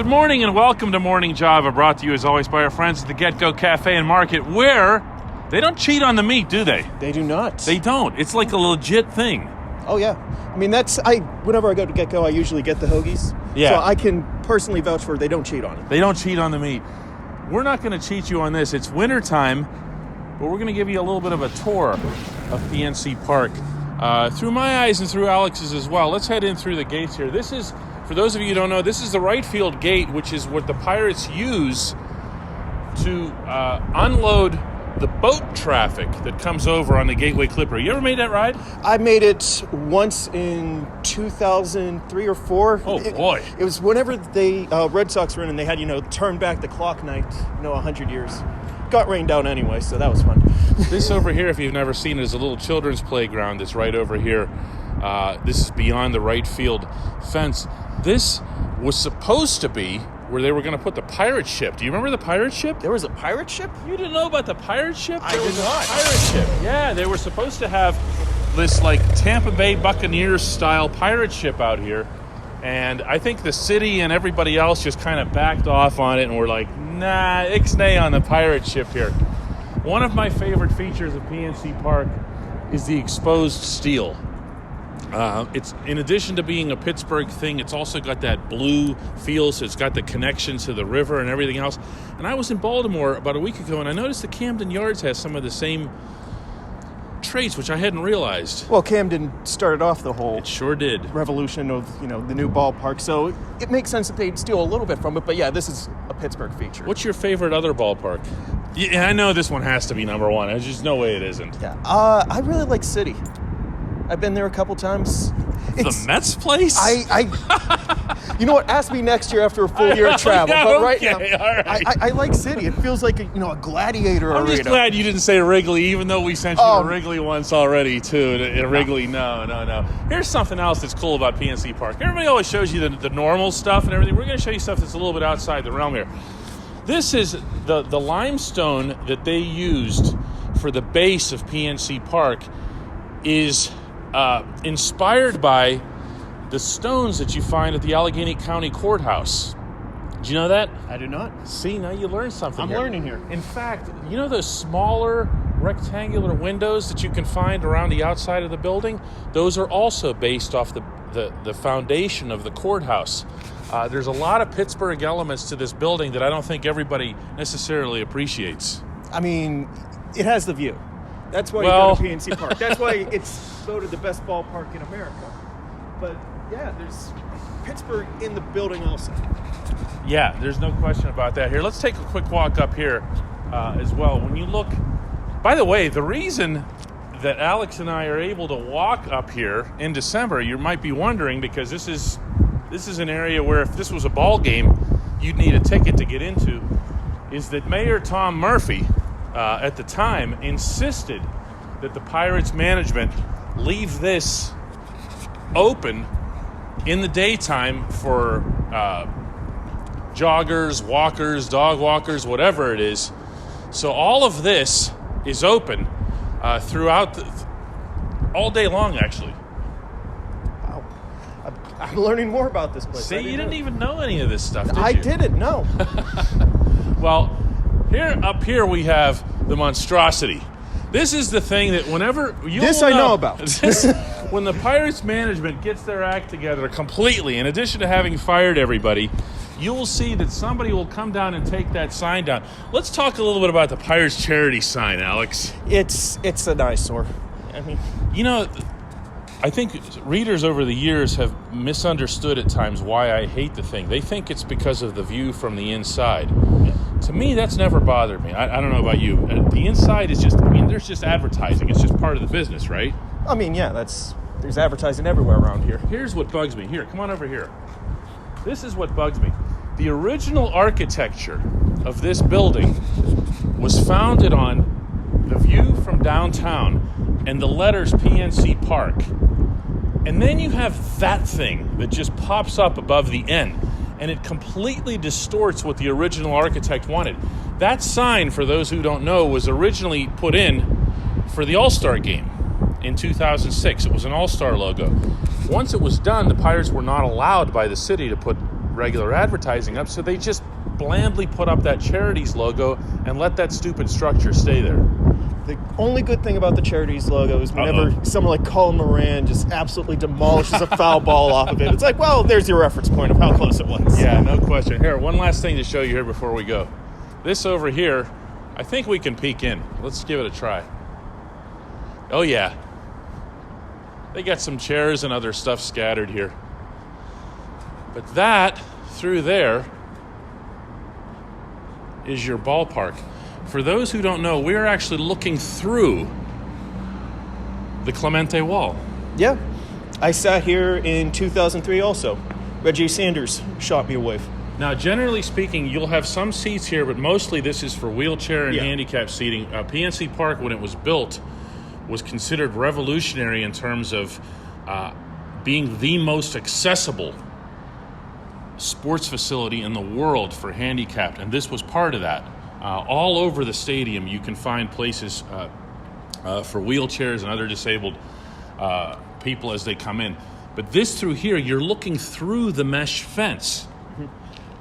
Good morning and welcome to Morning Java, brought to you as always by our friends at the Get-Go Cafe and Market, where they don't cheat on the meat, do they? They do not. They don't. It's like a legit thing. Oh, yeah. I mean, whenever I go to Get-Go, I usually get the hoagies. Yeah. So I can personally vouch for they don't cheat on it. They don't cheat on the meat. We're not going to cheat you on this. It's winter time, but we're going to give you a little bit of a tour of PNC Park. Through my eyes and through Alex's as well. Let's head in through the gates here. This is, for those of you who don't know, this is the right field gate, which is what the Pirates use to unload the boat traffic that comes over on the Gateway Clipper. You ever made that ride? I made it once in 2003 or 4. Oh, boy. It was whenever the Red Sox were in and they had, turn back the clock night, 100 years. Got rained down anyway, so that was fun. This over here, if you've never seen it, is a little children's playground that's right over here. This is beyond the right field fence. This was supposed to be where they were going to put the pirate ship. Do you remember the pirate ship? There was a pirate ship? You didn't know about the pirate ship? I did not. Pirate ship. Yeah, they were supposed to have this Tampa Bay Buccaneers style pirate ship out here. And I think the city and everybody else just kind of backed off on it and were like, nah, ixnay on the pirate ship here. One of my favorite features of PNC Park is the exposed steel. It's, in addition to being a Pittsburgh thing, it's also got that blue feel, so it's got the connection to the river and everything else. And I was in Baltimore about a week ago, and I noticed the Camden Yards has some of the same traits, which I hadn't realized. Well, Camden started off the whole It sure did. revolution of, the new ballpark, so it makes sense that they'd steal a little bit from it, but yeah, this is a Pittsburgh feature. What's your favorite other ballpark? Yeah, I know this one has to be number one. There's just no way it isn't. Yeah, I really like City. I've been there a couple times. The Mets place? You know what? Ask me next year after a full year of travel. Yeah, but right okay, now, all right. I like City. It feels like a gladiator I'm arena. just glad you didn't say Wrigley, even though we sent you to Wrigley once already, too. Wrigley, no. Here's something else that's cool about PNC Park. Everybody always shows you the normal stuff and everything. We're going to show you stuff that's a little bit outside the realm here. This is the limestone that they used for the base of PNC Park is inspired by the stones that you find at the Allegheny County Courthouse. Do you know that? I do not. See, now you learned something. I'm learning here. In fact, you know those smaller rectangular windows that you can find around the outside of the building? Those are also based off the foundation of the courthouse. There's a lot of Pittsburgh elements to this building that I don't think everybody necessarily appreciates. I mean, it has the view. That's why you go to PNC Park. That's why it's voted the best ballpark in America. But yeah, there's Pittsburgh in the building also. Yeah, there's no question about that. Here, let's take a quick walk up here as well. When you look, by the way, the reason that Alex and I are able to walk up here in December, you might be wondering, because this is an area where if this was a ball game, you'd need a ticket to get into, is that Mayor Tom Murphy at the time insisted that the Pirates management leave this open in the daytime for joggers, walkers, dog walkers, whatever it is. So all of this is open throughout all day long, actually. Wow. I'm learning more about this place. See, you didn't even know any of this stuff, did you? I didn't, no. Well, up here we have the monstrosity. This is the thing that whenever you I know about. When the Pirates management gets their act together completely, in addition to having fired everybody, you will see that somebody will come down and take that sign down. Let's talk a little bit about the Pirates charity sign, Alex. It's an eyesore. I mean, I think readers over the years have misunderstood at times why I hate the thing. They think it's because of the view from the inside. Yeah. To me, that's never bothered me. I don't know about you. The inside is just, there's just advertising. It's just part of the business, right? I mean, yeah, there's advertising everywhere around here. Here's what bugs me. Here, come on over here. This is what bugs me. The original architecture of this building was founded on the view from downtown and the letters PNC Park. And then you have that thing that just pops up above the N, and it completely distorts what the original architect wanted. That sign, for those who don't know, was originally put in for the All-Star game in 2006. It was an All-Star logo. Once it was done, the Pirates were not allowed by the city to put regular advertising up, so they just blandly put up that Charities logo and let that stupid structure stay there. The only good thing about the Charities logo is whenever someone like Colin Moran just absolutely demolishes a foul ball off of it, it's like, well, there's your reference point of how close it was. Yeah, no question. Here, one last thing to show you here before we go. This over here, I think we can peek in. Let's give it a try. Oh, yeah. They got some chairs and other stuff scattered here. But that, through there, is your ballpark. For those who don't know, we're actually looking through the Clemente wall. Yeah. I sat here in 2003 also. Reggie Sanders shot me a wave. Now, generally speaking, you'll have some seats here, but mostly this is for wheelchair and handicap seating. PNC Park, when it was built, was considered revolutionary in terms of being the most accessible sports facility in the world for handicapped, and this was part of that. All over the stadium, you can find places for wheelchairs and other disabled people as they come in. But this through here, you're looking through the mesh fence.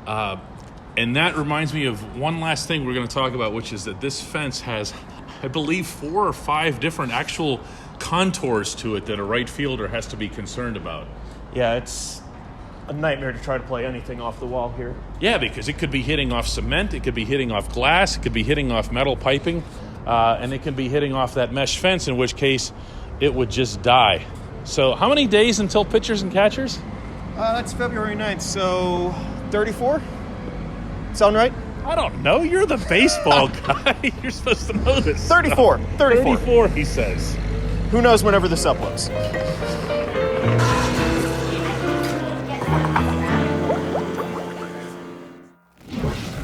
And that reminds me of one last thing we're going to talk about, which is that this fence has, I believe, 4 or 5 different actual contours to it that a right fielder has to be concerned about. Yeah, it's a nightmare to try to play anything off the wall here. Yeah, because it could be hitting off cement, it could be hitting off glass, it could be hitting off metal piping, and it can be hitting off that mesh fence, in which case it would just die. So how many days until pitchers and catchers? That's February 9th, so 34? Sound right? I don't know. You're the baseball guy. You're supposed to know this. 34. 34. 34, he says. Who knows whenever this uploads.